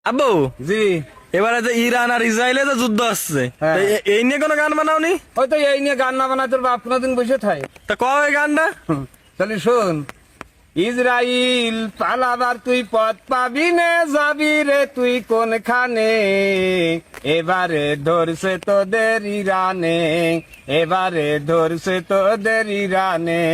আব্বু, জি। এবারে যে ইরান আর ইসরায়েলে যে যুদ্ধ আসছে, হ্যাঁ। তা এই নিয়ে কোনো গান বানাওনি? ওই তো এই নিয়ে গান না বানায় তোর বাপ কোনোদিন বসে থাকে। তা কবে গানটা? তাহলে শোন, ইসরাইল পালাবার তুই পথ পাবি নে, যাবি রে তুই কোনখানে, এবারে ধরছে তোদের ইরানে, এবারে ধরছে তোদের ইরানে,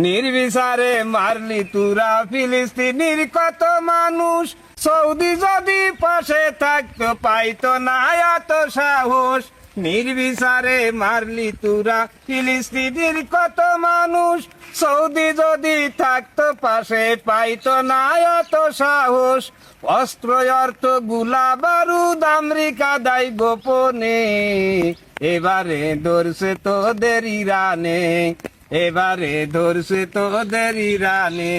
নির্বিচারে মারলি তুরা ফিলিস্তিনির কত মানুষ, সৌদি যদি পাশে থাকতো পাইতো না এত সাহস, নির্বিচারে মারলি তুরা ফিলিস্তিনির কত মানুষ, সৌদি যদি থাকতো পাশে পাইতো না এত সাহস, অস্ত্র অর্থ গুলা বারুদ আমেরিকা দায় গোপনে, এবারে ধরছে তোদের ইরানে, এবারে ধরছে তোদের ইরানে,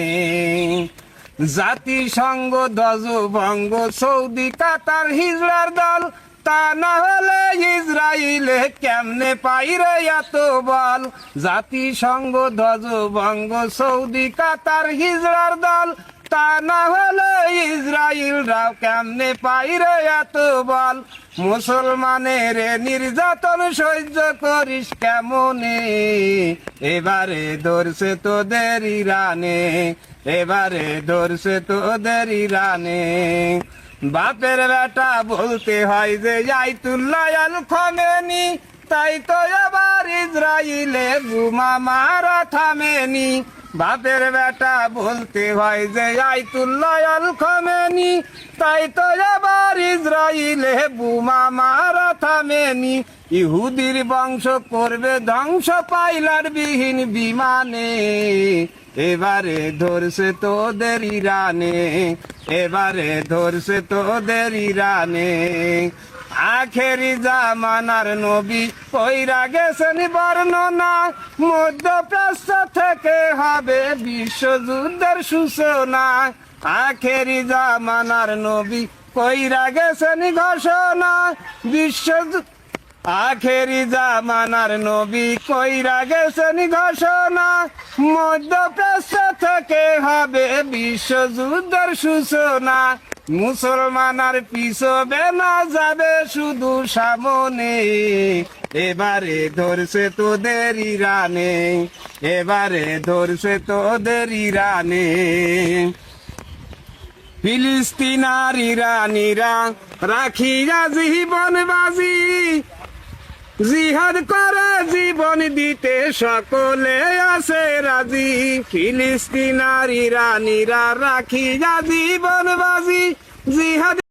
জাতিসংঘ ধ্বজভঙ্গ সৌদি কাতার হিজড়ার দল, তা না হলে ইসরায়েলে কেমনে পাইরে এত বল, জাতিসংঘ ধ্বজভঙ্গ সৌদি কাতার হিজড়ার দল, তা না হলে ইসরায়েলরাও কেমনে পাইরে এত বল, মুসলমানের নির্যাতন সহ্য করিস কেমনে, এবারে ধরছে তোদের ইরানে, এবারে ধরছে তোদের ইরানে, বাপের বেটা বলতে হয় যে আয়াতুল্লাহ আল খামেনি, তাই তো এবার ইসরায়েলে বোমা মারা থামেনি, বাপের বেটা বলতে হয় যে আয়াতুল্লাহ আল খামেনি, তাই তো এবার ইসরায়েলে বোমা মারা থামেনি, ইহুদির বংশ করবে ধ্বংস পাইলার বিহীন বিমানে, এবারে ধরছে তোদের ইরানে, এবারে ধরছে তোদের ইরানে, আখেরি জামানার নবী কইরা গেছেন বর্ণনা, মধ্যপ্রাচ্য থেকে হবে বিশ্বযুদ্ধের সূচনা, আখেরি জামানার নবী কইরা গেছেন ঘোষণা, বিশ্বযুদ্ধ আখেরি জামানার নবী কইরা গেছেন ঘোষণা, মধ্যপ্রাচ্য থেকে হবে বিশ্বযুদ্ধের সূচনা, মুসলমান আর পিছবে না যাবে শুধু সামনে, এবারে ধরছে তোদের ইরানে, এবারে ধরছে তোদের ইরানে, ফিলিস্তিন আর ইরানিরা রাখিয়া জীবন বাজি, জিহাদ করে জীবন দিতে সকলে আছে রাজি, ফিলিস্তিন আর ইরানিরা রাখিয়া জীবন বাজি, জিহাদ